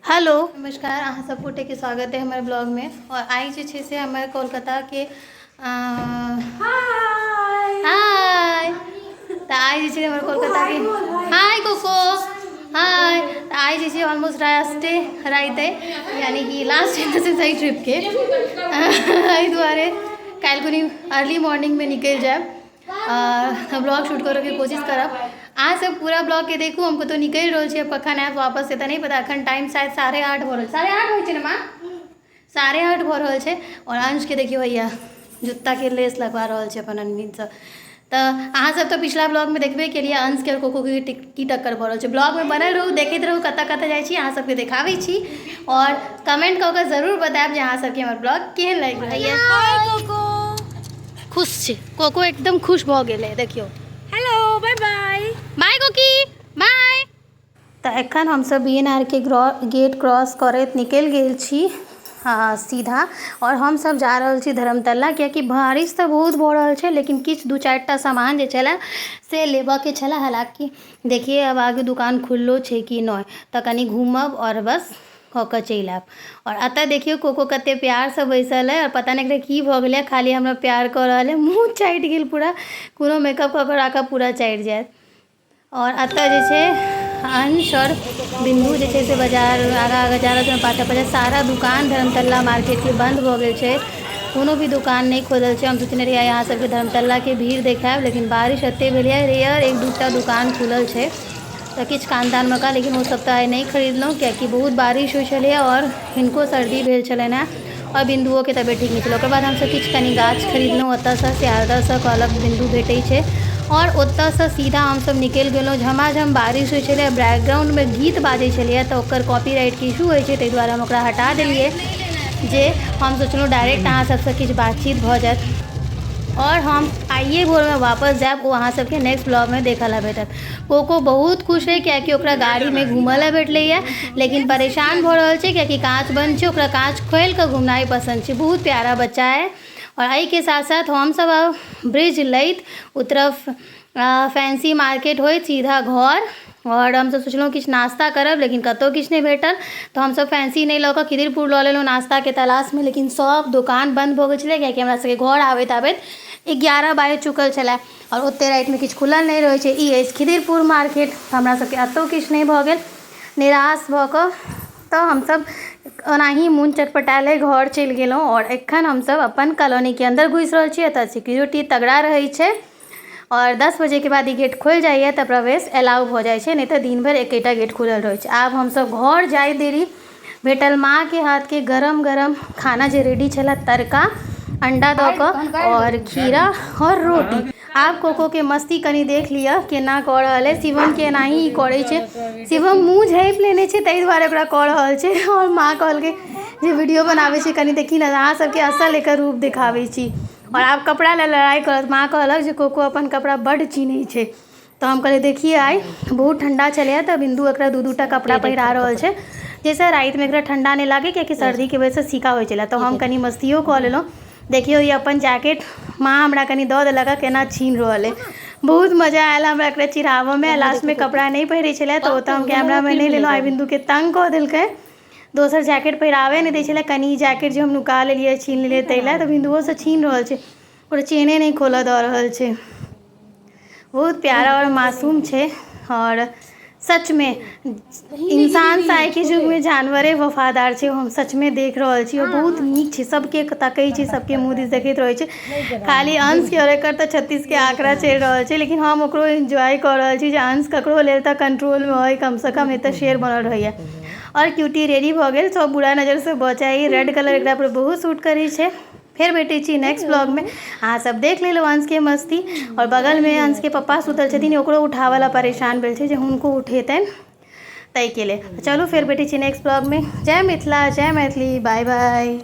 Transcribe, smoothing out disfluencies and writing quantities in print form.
Hello नमस्कार, अहाँ सब गोटे के स्वागत है हमारे ब्लॉग में। और आई जे छे से हमारे कोलकाता के हाय तो आई जे हमारे कोलकाता के हाय कोको हाय तो आई जे ऑलमोस्ट रास्ते राइते यानी कि लास्ट से सही ट्रिप के दुआरे कल को अर्ली मॉर्निंग में निकल जाए ब्लॉग शूट करे के कोशिश करब। आज सब पूरा ब्लॉग के देखू, हमको तो निकल रहा है कखन आयब वापस से तो नहीं पता। अखन टाइम शायद 8:30 हो रहा है, 8:30 हो माँ 8:30 हो रहा है। और अंश के देखियो भैया जूता के लेस लगवा रहा है अपन अनमीन से। तो अहाँ सब तो पिछला ब्लॉग में देखबे के लिए अंश के और कोको की टक्कर भऽ रहल छै। ब्लॉग में बनल रहू, देखते रहू कतऽ कतऽ जाइ छी, अहाँ सबके देखाबै छी और कमेंट कऽ के जरूर बतायब जे अहाँ सबके हमर ब्लॉग केहन लागि रहल है। हाय कोको खुश छै, कोको एकदम खुश भऽ गेलै देखियो। हेलो बाय बाय बाय कोकी बाय। तो एखन हम सब BNR के गेट क्रॉस करैत निकल गेल छी सीधा। और हम सब जा रहल छी धर्मतल्ला, कियाकि बारिश तो बहुत भऽ रहल छै, लेकिन किछु 2-4टा सामान जे छलै से लेबऽ के छलै। हालांकि देखिए अब आगे दुकान खुललो छै कि नहीं, तो कनी घूमब और बस कऽ के चलि आयब। और अतः देखियो कोको कते प्यार से बैसल है और पता नहीं एकरा की भऽ गेलै, खाली हमरा प्यार कऽ रहल है। मुँह चाटि गेल पूरा, कोनो मेकअप कऽ के राखब पूरा चाटि जायत। और अतः जे छै अंश और बिंदु जे छै से बाजार आगा जा रहल छै, पाछा सारा दुकान धर्मतल्ला मार्केट के बंद भऽ गेल छै, कोनो भी दुकान नहीं खोलल छै। हम सोचने रहिए यहाँ सबके धर्मतल्ला के भीड़ देखायब, लेकिन बारिश एते भेल है, रेयर 1-2टा दुकान खुलल छै तो किछु कानदान मौका, लेकिन वो सब तो आइ नहीं खरीदलहुँ कियाकि बहुत बारिश होइ छलै और हिनको सर्दी भेल छलनि हैं और बिंदुओं के तबियत ठीक नहीं छलै। ओकर बाद हमसब किछु कनी गाछ खरीदलहुँ ओतऽसँ, सियालदहसँ कहलक बिंदु भेटै छै और ओतऽसँ सीधा हमसब निकलि गेलहुँ। झमाझम बारिश होइ छलै, बैकग्राउंडमे गीत बाजै छलैए तऽ ओकर कॉपीराइटके इशू होइ छै, ताहि दुआरे हम ओकरा हटा देलिए जे हम सोचलहुँ डायरेक्ट अहाँ सबसँ किछु बातचीत भऽ जायत। और हम आइए भोर में वापस जायब, वो अहाँ सबके नेक्स्ट ब्लॉग में देखल भेटत। कोको बहुत खुश है कियाकि ओकरा गाड़ी में घूमल भेटलैए, लेकिन परेशान भऽ रहल छै कियाकि काँच बंद छै, ओकरा काँच खोलि कऽ घुमनाइ पसंद छै। बहुत प्यारा बच्चा है। और एहि के साथ साथ हम सब अब ब्रिज लैत उतरफ फैंसी मार्केट होइत सीधा घर। और हम सब सोचलहुँ किछु नाश्ता करब, लेकिन कतहु किछु नहीं भेटल, तो हम सब फैंसी नहीं लऽ कऽ खिदिरपुर लऽ लेलहुँ नाश्ता के तलाश में, लेकिन सब दुकान बंद भऽ गेल छलै कियाकि हमरा सबके घर आबैत आबैत 11 बाजि चुकल छलै और ओते राति में किछु खुलल नहीं रहै छै। ई अछि खिदिरपुर मार्केट। हमरा सबके एतहु किछु नहीं भऽ गेल, निराश भऽ कऽ तो हमसब ओनाही मोन चटपटाले घर चलि गेलहुँ। और एखन हमसब अपन कॉलोनी के अंदर घुसि रहल छी। एतऽ सिक्योरिटी तगड़ा रहै छै और 10 बजे के बाद ई गेट खोलि जाइए तऽ प्रवेश अलाउ भऽ जाइ छै, नहीं तऽ दिन भर एकेटा गेट खुलल रहै छै। आब हमसब घर जाए देरी भेटल माँ के हाथ के गरम गरम खाना जे रेडी छलै, तड़का अंडा दऽ कऽ और खीरा और रोटी। आप कोको के मस्ती कनी देख लिया केना कऽ रहल है। शिवम के एनाही ई करै छै, शिवम मुँह झाँपि लेने छै ताहि दुआरे ओकरा कऽ रहल छै। और माँ कहलकै जे वीडियो बनाबै छै कनी देखी ना, अहाँ सबके असल एकर रूप दिखाबै छी। और आब कपड़ा ले लड़ाई करत। माँ कहलक जे कोको अपन कपड़ा बड्ड चिन्है छै, तो हम कहलिए देखिए आइ बहुत ठंडा छलै तऽ बिंदु एकरा 2-2टा कपड़ा पहिरा रहल छै, जैसे राति में एकरा ठंडा नहीं लागे कियाकि सर्दी के वजह से सीका होइ छलै। तो हम कनी मस्तियो कऽ लेलहुँ। देखियो ये अपन जैकेट माँ हमरा कनी दऽ देलक केना छीन रहल है। बहुत मजा आयल हमरा एकरा चिढ़ाबऽ में। लास्ट में कपड़ा नहीं पहिरै छलै तो ओतऽ हम कैमरा में नहीं लेलहुँ। आई बिंदु के तंग कऽ देलकै, दोसर जैकेट पहिरावे नहीं दै छलै। कनी जैकेट जो हम नुका लेलिए छीन लेलिए ताहि तो बिंदुओ से छीन रहल छै, ओकरा चेने नहीं खोलऽ दऽ रहल छै। बहुत प्यारा और मासूम छै। और सच में इंसान से आइ के युग में जानवरे वफादार छै, हम सच में देख रहल छी। और बहुत नीक छै, सबके तकै छै, सबके मुँह दिस देखैत रहै छै। खाली अंश के और एकर तऽ 36 के आंकड़ा चलि रहल छै, लेकिन हम ओकरो एंजॉय कऽ रहल छी जे अंश ककरो लेल तऽ कंट्रोल में होइ, कम से कम एतऽ शेर बनल रहैया। और क्यूटी रेडी भऽ गेल, सब बुरा नजर से बचाई। रेड कलर एकरा पर बहुत सूट करै छै। फिर भेटै छी नेक्स्ट ब्लॉग में। अहाँ सब देख लेलहुँ अंश के मस्ती। और बगल में अंश के पप्पा सुतल छथिन, ओकरो उठावला परेशान भेल छै जे हुनको उठेतनि ताहि के लिए। चलू फिर भेटै छी नेक्स्ट ब्लॉग में। जय मिथिला, जय मैथिली, बाय बाय।